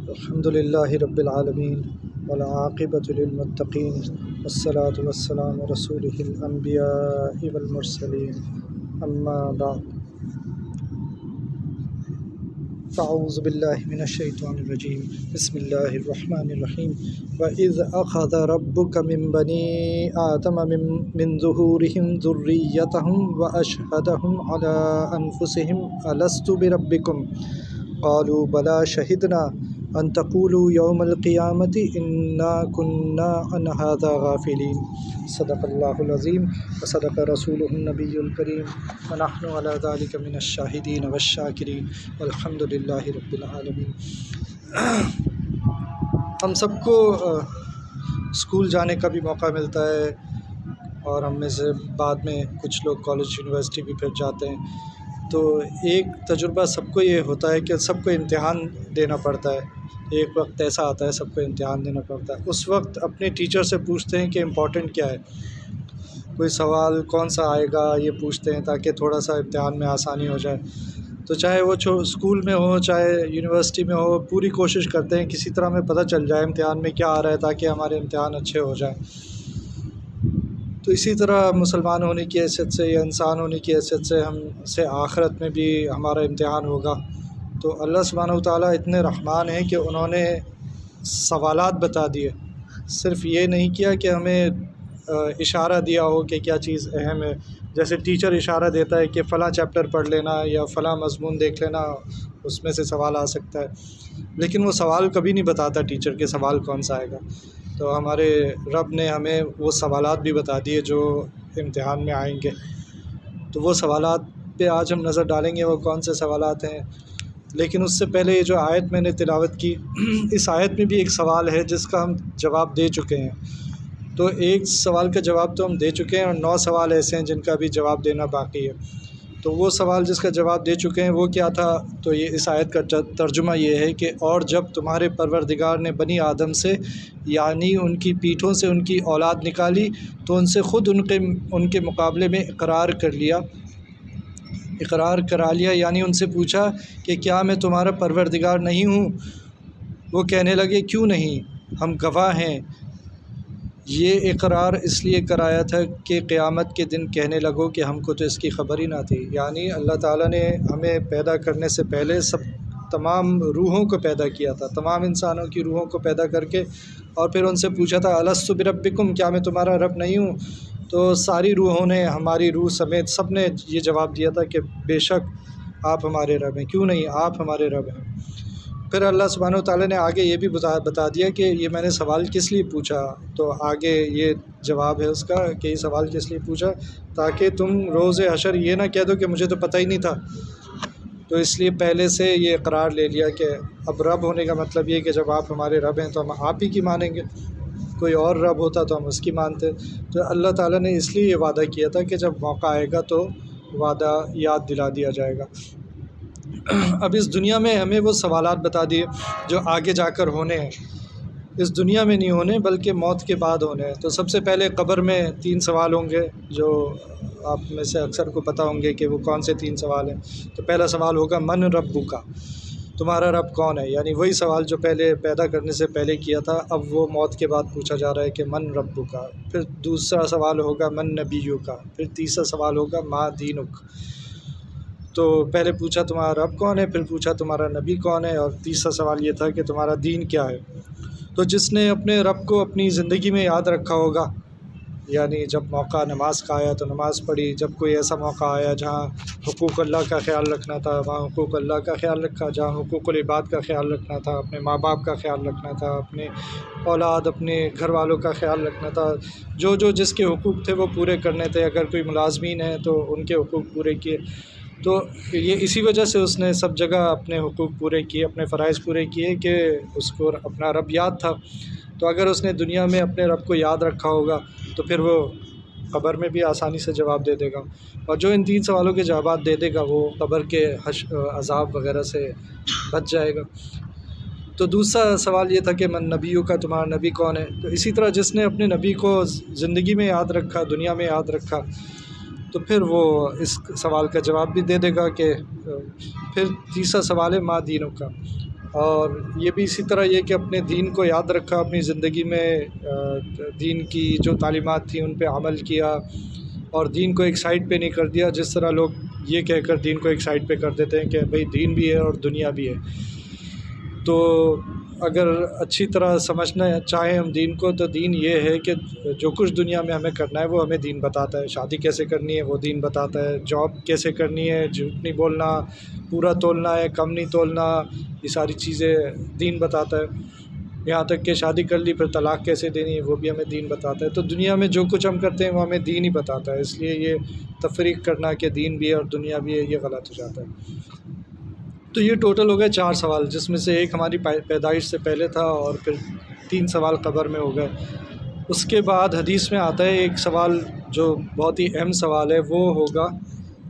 الحمدللہ رب العالمین والعاقبۃ للمتقین والصلاة والسلام علی رسولہ الانبیاء والمرسلین اما بعد فاعوذ باللہ من الشیطان الرجیم بسم اللہ الرحمن الرحیم وَإِذْ أَخَذَ رَبُّكَ مِن بَنِي آدَمَ مِن ظُهُورِهِمْ ذُرِّيَّتَهُمْ وَأَشْهَدَهُمْ عَلَىٰ أَنفُسِهِمْ أَلَسْتُ بِرَبِّكُمْ قَالُوا بَلَىٰ شَهِدْنَا أَن تَقُولُوا يَوْمَ الْقِيَامَةِ إِنَّا كُنَّا عَنْ هَٰذَا غَافِلِينَ صدق اللہ العظیم وصدق رسولہ النبی الکریم ونحن علی ذلک من الشاہدین والشاکرین والحمد للہ رب العالمین۔ ہم سب کو اسکول جانے کا بھی موقع ملتا ہے، اور ہم میں سے بعد میں کچھ لوگ کالج یونیورسٹی بھی پھر جاتے ہیں، تو ایک تجربہ سب کو یہ ہوتا ہے کہ سب کو امتحان دینا پڑتا ہے۔ ایک وقت ایسا آتا ہے سب کو امتحان دینا پڑتا ہے، اس وقت اپنے ٹیچر سے پوچھتے ہیں کہ امپورٹنٹ کیا ہے، کوئی سوال کون سا آئے گا یہ پوچھتے ہیں تاکہ تھوڑا سا امتحان میں آسانی ہو جائے۔ تو چاہے وہ اسکول میں ہو چاہے یونیورسٹی میں ہو، پوری کوشش کرتے ہیں کسی طرح میں پتہ چل جائے امتحان میں کیا آ رہا ہے تاکہ ہمارے امتحان اچھے ہو جائیں۔ تو اسی طرح مسلمان ہونے کی حیثیت سے یا انسان ہونے کی حیثیت سے ہم سے آخرت میں بھی ہمارا امتحان ہوگا۔ تو اللہ سبحانہ وتعالیٰ اتنے رحمان ہیں کہ انہوں نے سوالات بتا دیے، صرف یہ نہیں کیا کہ ہمیں اشارہ دیا ہو کہ کیا چیز اہم ہے، جیسے ٹیچر اشارہ دیتا ہے کہ فلاں چیپٹر پڑھ لینا یا فلاں مضمون دیکھ لینا، اس میں سے سوال آ سکتا ہے، لیکن وہ سوال کبھی نہیں بتاتا ٹیچر کہ سوال کون سا آئے گا۔ تو ہمارے رب نے ہمیں وہ سوالات بھی بتا دیے جو امتحان میں آئیں گے، تو وہ سوالات پہ آج ہم نظر ڈالیں گے وہ کون سے سوالات ہیں۔ لیکن اس سے پہلے یہ جو آیت میں نے تلاوت کی، اس آیت میں بھی ایک سوال ہے جس کا ہم جواب دے چکے ہیں۔ تو ایک سوال کا جواب تو ہم دے چکے ہیں، اور 9 سوال ایسے ہیں جن کا بھی جواب دینا باقی ہے۔ تو وہ سوال جس کا جواب دے چکے ہیں وہ کیا تھا؟ تو یہ اس آیت کا ترجمہ یہ ہے کہ اور جب تمہارے پروردگار نے بنی آدم سے یعنی ان کی پیٹھوں سے ان کی اولاد نکالی تو ان سے خود ان کے مقابلے میں اقرار کرا لیا، یعنی ان سے پوچھا کہ کیا میں تمہارا پروردگار نہیں ہوں؟ وہ کہنے لگے کیوں نہیں، ہم گواہ ہیں۔ یہ اقرار اس لیے کرایا تھا کہ قیامت کے دن کہنے لگو کہ ہم کو تو اس کی خبر ہی نہ تھی۔ یعنی اللہ تعالیٰ نے ہمیں پیدا کرنے سے پہلے تمام روحوں کو پیدا کیا تھا، تمام انسانوں کی روحوں کو پیدا کر کے، اور پھر ان سے پوچھا تھا الست بربکم، کیا میں تمہارا رب نہیں ہوں؟ تو ساری روحوں نے، ہماری روح سمیت سب نے یہ جواب دیا تھا کہ بے شک آپ ہمارے رب ہیں، کیوں نہیں آپ ہمارے رب ہیں۔ پھر اللہ سبحانہ وتعالیٰ نے آگے یہ بھی بتا دیا کہ یہ میں نے سوال کس لیے پوچھا، تو آگے یہ جواب ہے اس کا کہ یہ سوال کس لیے پوچھا تاکہ تم روز حشر یہ نہ کہہ دو کہ مجھے تو پتہ ہی نہیں تھا۔ تو اس لیے پہلے سے یہ اقرار لے لیا کہ اب رب ہونے کا مطلب یہ کہ جب آپ ہمارے رب ہیں تو ہم آپ ہی کی مانیں گے، کوئی اور رب ہوتا تو ہم اس کی مانتے۔ تو اللہ تعالیٰ نے اس لیے یہ وعدہ کیا تھا کہ جب موقع آئے گا تو وعدہ یاد دلا دیا جائے گا۔ اب اس دنیا میں ہمیں وہ سوالات بتا دیے جو آگے جا کر ہونے ہیں، اس دنیا میں نہیں ہونے بلکہ موت کے بعد ہونے ہیں۔ تو سب سے پہلے قبر میں 3 سوال ہوں گے جو آپ میں سے اکثر کو پتہ ہوں گے کہ وہ کون سے 3 سوال ہیں۔ تو پہلا سوال ہوگا من ربک، تمہارا رب کون ہے؟ یعنی وہی سوال جو پہلے پیدا کرنے سے پہلے کیا تھا، اب وہ موت کے بعد پوچھا جا رہا ہے کہ من ربک۔ پھر دوسرا سوال ہوگا من نبیک، پھر تیسرا سوال ہوگا ما دینک۔ تو پہلے پوچھا تمہارا رب کون ہے، پھر پوچھا تمہارا نبی کون ہے، اور تیسرا سوال یہ تھا کہ تمہارا دین کیا ہے۔ تو جس نے اپنے رب کو اپنی زندگی میں یاد رکھا ہوگا، یعنی جب موقع نماز کا آیا تو نماز پڑھی، جب کوئی ایسا موقع آیا جہاں حقوق اللہ کا خیال رکھنا تھا وہاں حقوق اللہ کا خیال رکھا، جہاں حقوق العباد کا خیال رکھنا تھا، اپنے ماں باپ کا خیال رکھنا تھا، اپنے اولاد اپنے گھر والوں کا خیال رکھنا تھا، جو جس کے حقوق تھے وہ پورے کرنے تھے۔ اگر کوئی ملازمین ہیں تو ان کے حقوق پورے کیے۔ تو یہ اسی وجہ سے اس نے سب جگہ اپنے حقوق پورے کیے، اپنے فرائض پورے کیے کہ اس کو اپنا رب یاد تھا۔ تو اگر اس نے دنیا میں اپنے رب کو یاد رکھا ہوگا تو پھر وہ قبر میں بھی آسانی سے جواب دے دے گا، اور جو ان 3 سوالوں کے جوابات دے دے گا وہ قبر کے عذاب وغیرہ سے بچ جائے گا۔ تو دوسرا سوال یہ تھا کہ من نبیوں کا، تمہارا نبی کون ہے؟ تو اسی طرح جس نے اپنے نبی کو زندگی میں یاد رکھا، دنیا میں یاد رکھا، تو پھر وہ اس سوال کا جواب بھی دے دے گا کہ پھر تیسرا سوال ہے ما دینوں کا، اور یہ بھی اسی طرح یہ کہ اپنے دین کو یاد رکھا، اپنی زندگی میں دین کی جو تعلیمات تھیں ان پہ عمل کیا، اور دین کو ایک سائڈ پہ نہیں کر دیا، جس طرح لوگ یہ کہہ کر دین کو ایک سائڈ پہ کر دیتے ہیں کہ بھئی دین بھی ہے اور دنیا بھی ہے۔ تو اگر اچھی طرح سمجھنا چاہیں ہم دین کو، تو دین یہ ہے کہ جو کچھ دنیا میں ہمیں کرنا ہے وہ ہمیں دین بتاتا ہے۔ شادی کیسے کرنی ہے وہ دین بتاتا ہے، جاب کیسے کرنی ہے، جھوٹ نہیں بولنا، پورا تولنا ہے کم نہیں تولنا، یہ ساری چیزیں دین بتاتا ہے۔ یہاں تک کہ شادی کر لی پھر طلاق کیسے دینی ہے وہ بھی ہمیں دین بتاتا ہے۔ تو دنیا میں جو کچھ ہم کرتے ہیں وہ ہمیں دین ہی بتاتا ہے، اس لیے یہ تفریق کرنا کہ دین بھی ہے اور دنیا بھی ہے یہ غلط ہو جاتا ہے۔ تو یہ ٹوٹل ہو گئے 4 سوال، جس میں سے ایک ہماری پیدائش سے پہلے تھا، اور پھر 3 سوال قبر میں ہو گئے۔ اس کے بعد حدیث میں آتا ہے ایک سوال جو بہت ہی اہم سوال ہے، وہ ہوگا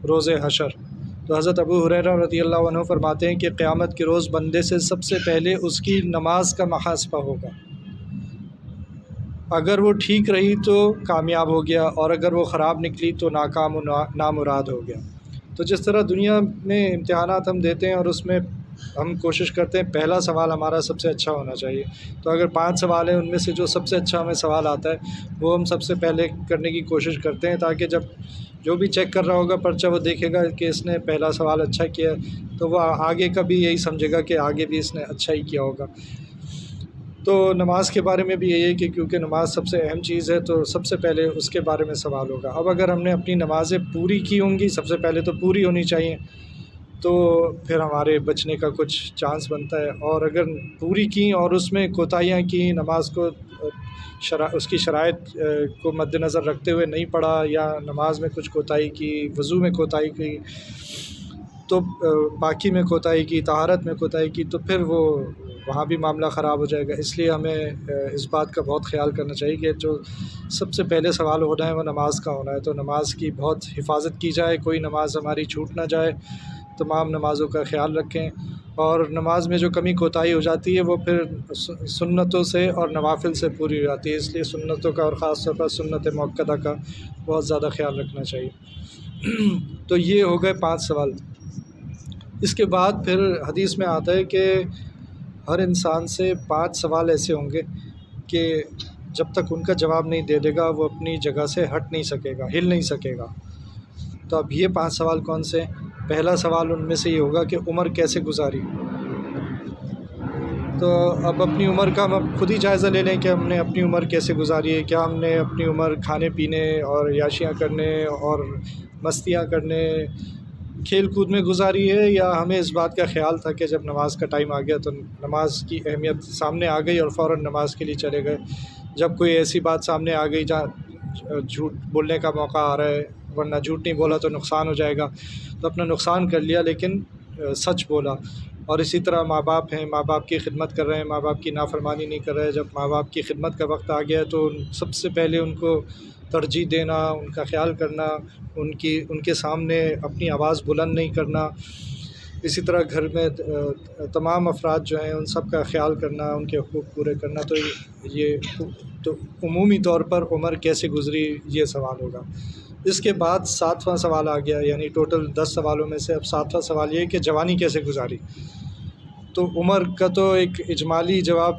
روز حشر۔ تو حضرت ابو ہریرہ رضی اللہ عنہ فرماتے ہیں کہ قیامت کے روز بندے سے سب سے پہلے اس کی نماز کا محاسبہ ہوگا، اگر وہ ٹھیک رہی تو کامیاب ہو گیا، اور اگر وہ خراب نکلی تو ناکام و نامراد ہو گیا۔ تو جس طرح دنیا میں امتحانات ہم دیتے ہیں اور اس میں ہم کوشش کرتے ہیں پہلا سوال ہمارا سب سے اچھا ہونا چاہیے، تو اگر 5 سوال ہیں ان میں سے جو سب سے اچھا ہمیں سوال آتا ہے وہ ہم سب سے پہلے کرنے کی کوشش کرتے ہیں، تاکہ جب جو بھی چیک کر رہا ہوگا پرچہ وہ دیکھے گا کہ اس نے پہلا سوال اچھا کیا، تو وہ آگے کا بھی یہی سمجھے گا کہ آگے بھی اس نے اچھا ہی کیا ہوگا۔ تو نماز کے بارے میں بھی یہی ہے کہ کیونکہ نماز سب سے اہم چیز ہے تو سب سے پہلے اس کے بارے میں سوال ہوگا۔ اب اگر ہم نے اپنی نمازیں پوری کی ہوں گی، سب سے پہلے تو پوری ہونی چاہیے، تو پھر ہمارے بچنے کا کچھ چانس بنتا ہے، اور اگر پوری کی اور اس میں کوتاہیاں کی، نماز کو اس کی شرائط کو مد نظر رکھتے ہوئے نہیں پڑھا، یا نماز میں کچھ کوتاہی کی، وضو میں کوتاہی کی، تو پاکی میں کوتاہی کی، طہارت میں کوتاہی کی، تو پھر وہ وہاں بھی معاملہ خراب ہو جائے گا۔ اس لیے ہمیں اس بات کا بہت خیال کرنا چاہیے کہ جو سب سے پہلے سوال ہونا ہے وہ نماز کا ہونا ہے، تو نماز کی بہت حفاظت کی جائے، کوئی نماز ہماری چھوٹ نہ جائے، تمام نمازوں کا خیال رکھیں، اور نماز میں جو کمی کوتاہی ہو جاتی ہے وہ پھر سنتوں سے اور نوافل سے پوری ہو جاتی ہے، اس لیے سنتوں کا اور خاص طور پر سنت مؤکدہ کا بہت زیادہ خیال رکھنا چاہیے۔ تو یہ ہو گئے 5 سوال۔ اس کے بعد پھر حدیث میں آتا ہے کہ ہر انسان سے 5 سوال ایسے ہوں گے کہ جب تک ان کا جواب نہیں دے دے گا وہ اپنی جگہ سے ہٹ نہیں سکے گا، ہل نہیں سکے گا۔ تو اب یہ 5 سوال کون سے؟ پہلا سوال ان میں سے یہ ہوگا کہ عمر کیسے گزاری۔ تو اب اپنی عمر کا ہم اب خود ہی جائزہ لے لیں کہ ہم نے اپنی عمر کیسے گزاری ہے، کیا ہم نے اپنی عمر کھانے پینے اور عیاشیاں کرنے اور مستیاں کرنے، کھیل کود میں گزاری ہے، یا ہمیں اس بات کا خیال تھا کہ جب نماز کا ٹائم آ گیا تو نماز کی اہمیت سامنے آ گئی اور فوراً نماز کے لیے چلے گئے، جب کوئی ایسی بات سامنے آ گئی جہاں جھوٹ بولنے کا موقع آ رہا ہے، ورنہ جھوٹ نہیں بولا تو نقصان ہو جائے گا، تو اپنا نقصان کر لیا لیکن سچ بولا۔ اور اسی طرح ماں باپ ہیں، ماں باپ کی خدمت کر رہے ہیں، ماں باپ کی نافرمانی نہیں کر رہے، جب ماں باپ کی خدمت کا وقت آ گیا تو سب سے پہلے ان کو ترجیح دینا، ان کا خیال کرنا، ان کے سامنے اپنی آواز بلند نہیں کرنا، اسی طرح گھر میں تمام افراد جو ہیں ان سب کا خیال کرنا، ان کے حقوق پورے کرنا۔ تو یہ تو عمومی طور پر عمر کیسے گزری یہ سوال ہوگا۔ اس کے بعد 7واں سوال آ گیا، یعنی ٹوٹل 10 سوالوں میں سے اب 7واں سوال یہ ہے کہ جوانی کیسے گزاری۔ تو عمر کا تو ایک اجمالی جواب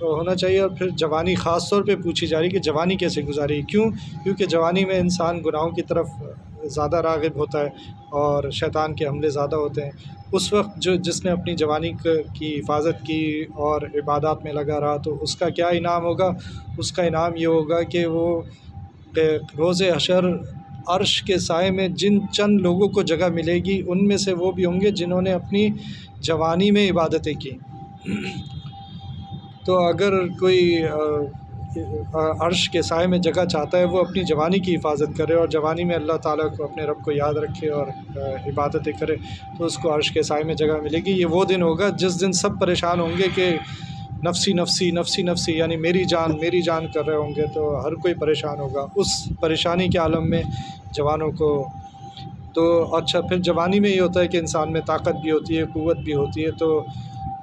ہونا چاہیے، اور پھر جوانی خاص طور پہ پوچھی جا رہی کہ جوانی کیسے گزاری۔ کیونکہ جوانی میں انسان گناہوں کی طرف زیادہ راغب ہوتا ہے اور شیطان کے حملے زیادہ ہوتے ہیں۔ اس وقت جس نے اپنی جوانی کی حفاظت کی اور عبادات میں لگا رہا تو اس کا کیا انعام ہوگا؟ اس کا انعام یہ ہوگا کہ وہ روز حشر عرش کے سائے میں جن چند لوگوں کو جگہ ملے گی ان میں سے وہ بھی ہوں گے جنہوں نے اپنی جوانی میں عبادتیں کی۔ تو اگر کوئی عرش کے سائے میں جگہ چاہتا ہے وہ اپنی جوانی کی حفاظت کرے اور جوانی میں اللہ تعالیٰ کو اپنے رب کو یاد رکھے اور عبادتیں کرے تو اس کو عرش کے سائے میں جگہ ملے گی۔ یہ وہ دن ہوگا جس دن سب پریشان ہوں گے کہ نفسی نفسی نفسی نفسی، یعنی میری جان کر رہے ہوں گے، تو ہر کوئی پریشان ہوگا اس پریشانی کے عالم میں جوانوں کو۔ تو اچھا، پھر جوانی میں یہ ہوتا ہے کہ انسان میں طاقت بھی ہوتی ہے، قوت بھی ہوتی ہے،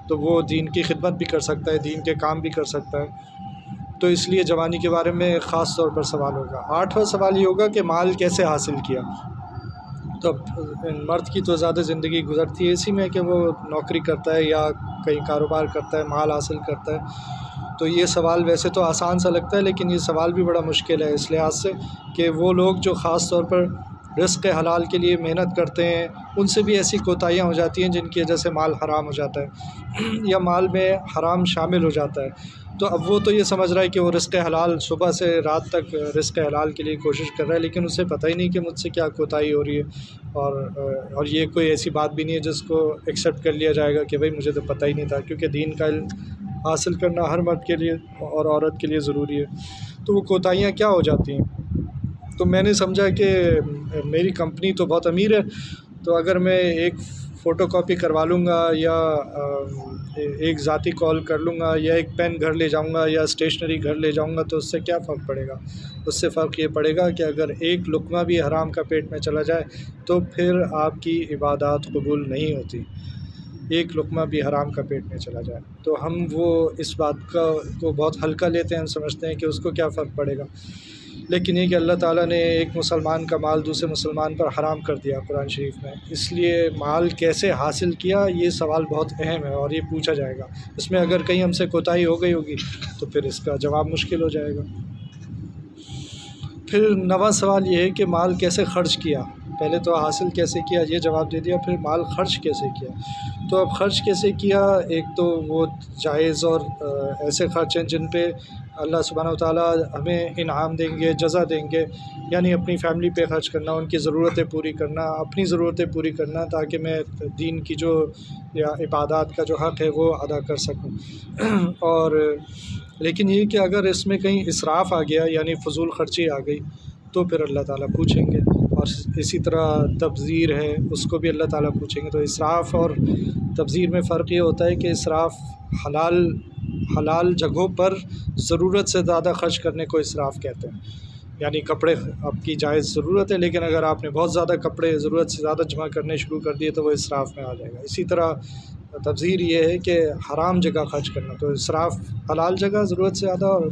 تو وہ دین کی خدمت بھی کر سکتا ہے، دین کے کام بھی کر سکتا ہے۔ تو اس لیے جوانی کے بارے میں خاص طور پر سوال ہوگا۔ 8واں سوال یہ ہوگا کہ مال کیسے حاصل کیا۔ تو مرد کی تو زیادہ زندگی گزرتی ہے اسی میں کہ وہ نوکری کرتا ہے یا کہیں کاروبار کرتا ہے، مال حاصل کرتا ہے۔ تو یہ سوال ویسے تو آسان سا لگتا ہے، لیکن یہ سوال بھی بڑا مشکل ہے اس لحاظ سے کہ وہ لوگ جو خاص طور پر رزق حلال کے لیے محنت کرتے ہیں، ان سے بھی ایسی کوتاہیاں ہو جاتی ہیں جن کی وجہ سے مال حرام ہو جاتا ہے یا مال میں حرام شامل ہو جاتا ہے۔ تو اب وہ تو یہ سمجھ رہا ہے کہ وہ رزق حلال صبح سے رات تک رزق حلال کے لیے کوشش کر رہا ہے، لیکن اسے پتہ ہی نہیں کہ مجھ سے کیا کوتاہی ہو رہی ہے، اور یہ کوئی ایسی بات بھی نہیں ہے جس کو ایکسیپٹ کر لیا جائے گا کہ بھائی مجھے تو پتہ ہی نہیں تھا، کیونکہ دین کا علم حاصل کرنا ہر مرد کے لیے اور عورت کے لیے ضروری ہے۔ تو وہ کوتاہیاں کیا ہو جاتی ہیں؟ تو میں نے سمجھا کہ میری کمپنی تو بہت امیر ہے، تو اگر میں ایک فوٹو کاپی کروا لوں گا یا ایک ذاتی کال کر لوں گا یا ایک پین گھر لے جاؤں گا یا اسٹیشنری گھر لے جاؤں گا تو اس سے کیا فرق پڑے گا؟ اس سے فرق یہ پڑے گا کہ اگر ایک لقمہ بھی حرام کا پیٹ میں چلا جائے تو پھر آپ کی عبادات قبول نہیں ہوتی، ایک لقمہ بھی حرام کا پیٹ میں چلا جائے۔ تو ہم وہ اس بات کو بہت ہلکا لیتے ہیں، ہم سمجھتے ہیں کہ اس کو کیا فرق پڑے گا، لیکن یہ کہ اللہ تعالیٰ نے ایک مسلمان کا مال دوسرے مسلمان پر حرام کر دیا قرآن شریف میں، اس لیے مال کیسے حاصل کیا یہ سوال بہت اہم ہے اور یہ پوچھا جائے گا۔ اس میں اگر کہیں ہم سے کوتاہی ہو گئی ہوگی تو پھر اس کا جواب مشکل ہو جائے گا۔ پھر 9واں سوال یہ ہے کہ مال کیسے خرچ کیا۔ پہلے تو حاصل کیسے کیا یہ جواب دے دیا، پھر مال خرچ کیسے کیا۔ تو اب خرچ کیسے کیا، ایک تو وہ جائز اور ایسے خرچ ہیں جن پہ اللہ سبحانہ و تعالیٰ ہمیں انعام دیں گے، جزا دیں گے، یعنی اپنی فیملی پہ خرچ کرنا، ان کی ضرورتیں پوری کرنا، اپنی ضرورتیں پوری کرنا، تاکہ میں دین کی جو یا عبادات کا جو حق ہے وہ ادا کر سکوں۔ اور لیکن یہ کہ اگر اس میں کہیں اسراف آ گیا یعنی فضول خرچی آ گئی تو پھر اللہ تعالیٰ پوچھیں گے، اور اسی طرح تبذیر ہے اس کو بھی اللہ تعالیٰ پوچھیں گے۔ تو اسراف اور تبذیر میں فرق یہ ہوتا ہے کہ اسراف حلال جگہوں پر ضرورت سے زیادہ خرچ کرنے کو اسراف کہتے ہیں، یعنی کپڑے آپ کی جائز ضرورت ہے لیکن اگر آپ نے بہت زیادہ کپڑے ضرورت سے زیادہ جمع کرنے شروع کر دیے تو وہ اسراف میں آ جائے گا۔ اسی طرح تبذیر یہ ہے کہ حرام جگہ خرچ کرنا، تو اسراف حلال جگہ ضرورت سے زیادہ، اور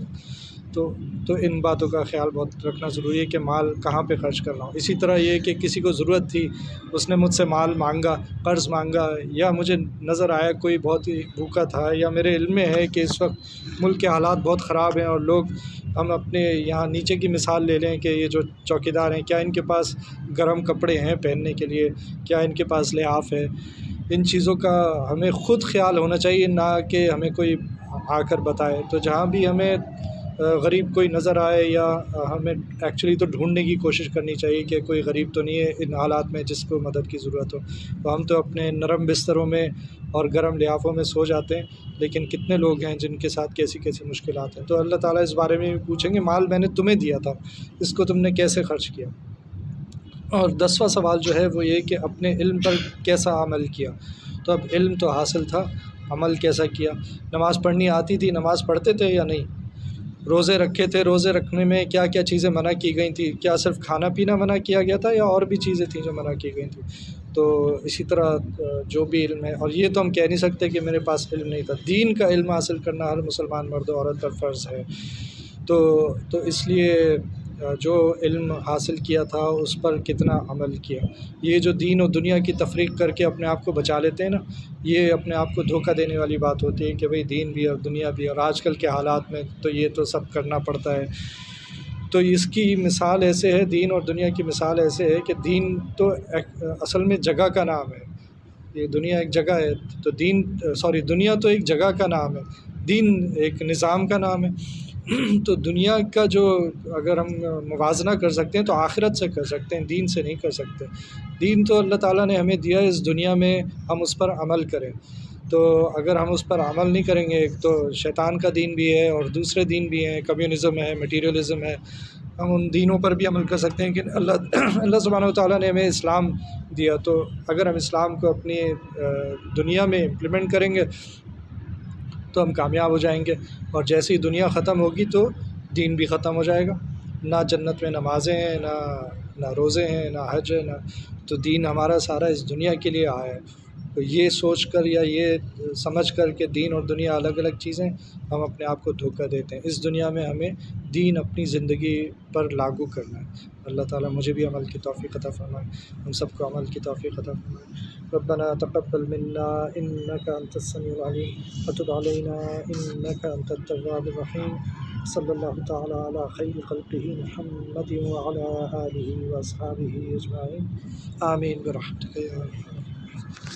تو ان باتوں کا خیال بہت رکھنا ضروری ہے کہ مال کہاں پہ خرچ کرنا ہو۔ اسی طرح یہ کہ کسی کو ضرورت تھی، اس نے مجھ سے مال مانگا، قرض مانگا، یا مجھے نظر آیا کوئی بہت ہی بھوکا تھا، یا میرے علم میں ہے کہ اس وقت ملک کے حالات بہت خراب ہیں اور لوگ، ہم اپنے یہاں نیچے کی مثال لے لیں کہ یہ جو چوکیدار ہیں کیا ان کے پاس گرم کپڑے ہیں پہننے کے لیے، کیا ان کے پاس لحاف ہے؟ ان چیزوں کا ہمیں خود خیال ہونا چاہیے، نہ کہ ہمیں کوئی آ کر بتائے۔ تو جہاں بھی ہمیں غریب کوئی نظر آئے یا ہمیں ایکچولی تو ڈھونڈنے کی کوشش کرنی چاہیے کہ کوئی غریب تو نہیں ہے ان حالات میں جس کو مدد کی ضرورت ہو، تو ہم تو اپنے نرم بستروں میں اور گرم لحافوں میں سو جاتے ہیں، لیکن کتنے لوگ ہیں جن کے ساتھ کیسی کیسی مشکلات ہیں۔ تو اللہ تعالیٰ اس بارے میں بھی پوچھیں گے، مال میں نے تمہیں دیا تھا، اس کو تم نے کیسے خرچ کیا۔ اور 10واں سوال جو ہے وہ یہ کہ اپنے علم پر کیسا عمل کیا۔ تو اب علم تو حاصل تھا، عمل کیسا کیا۔ نماز پڑھنی آتی تھی، نماز پڑھتے تھے یا نہیں؟ روزے رکھے تھے، روزے رکھنے میں کیا کیا چیزیں منع کی گئی تھیں؟ کیا صرف کھانا پینا منع کیا گیا تھا یا اور بھی چیزیں تھیں جو منع کی گئی تھیں؟ تو اسی طرح جو بھی علم ہے، اور یہ تو ہم کہہ نہیں سکتے کہ میرے پاس علم نہیں تھا، دین کا علم حاصل کرنا ہر مسلمان مرد و عورت پر فرض ہے۔ تو اس لیے جو علم حاصل کیا تھا اس پر کتنا عمل کیا۔ یہ جو دین و دنیا کی تفریق کر کے اپنے آپ کو بچا لیتے ہیں نا، یہ اپنے آپ کو دھوکہ دینے والی بات ہوتی ہے کہ بھئی دین بھی اور دنیا بھی، اور آج کل کے حالات میں تو یہ تو سب کرنا پڑتا ہے۔ تو اس کی مثال ایسے ہے، دین اور دنیا کی مثال ایسے ہے کہ دین تو اصل میں جگہ کا نام ہے، یہ دنیا ایک جگہ ہے، تو دنیا تو ایک جگہ کا نام ہے، دین ایک نظام کا نام ہے۔ تو دنیا کا جو اگر ہم موازنہ کر سکتے ہیں تو آخرت سے کر سکتے ہیں، دین سے نہیں کر سکتے۔ دین تو اللہ تعالیٰ نے ہمیں دیا ہے اس دنیا میں، ہم اس پر عمل کریں۔ تو اگر ہم اس پر عمل نہیں کریں گے، ایک تو شیطان کا دین بھی ہے اور دوسرے دین بھی ہیں، کمیونزم ہے، میٹیریلزم ہے، ہم ان دینوں پر بھی عمل کر سکتے ہیں کہ اللہ سبحانہ و تعالیٰ نے ہمیں اسلام دیا، تو اگر ہم اسلام کو اپنی دنیا میں امپلیمنٹ کریں گے تو ہم کامیاب ہو جائیں گے، اور جیسے ہی دنیا ختم ہوگی تو دین بھی ختم ہو جائے گا، نہ جنت میں نمازیں ہیں، نہ روزے ہیں، نہ حج ہے، تو دین ہمارا سارا اس دنیا کے لیے آیا ہے۔ یہ سوچ کر یا یہ سمجھ کر کہ دین اور دنیا الگ الگ چیزیں، ہم اپنے آپ کو دھوکہ دیتے ہیں۔ اس دنیا میں ہمیں دین اپنی زندگی پر لاگو کرنا ہے۔ اللہ تعالیٰ مجھے بھی عمل کی توفیق عطا فرمائے، ہم سب کو عمل کی توفیق عطا فرمائے۔ ربنا تقبل منا انك انت السميع العليم وتب علينا انك انت التواب الرحيم۔ صلی اللہ تعالیٰ علی خیر خلقہ محمد وعلی آلہ واصحابہ اجمعین، آمین برحمتک یا ارحم الراحمین۔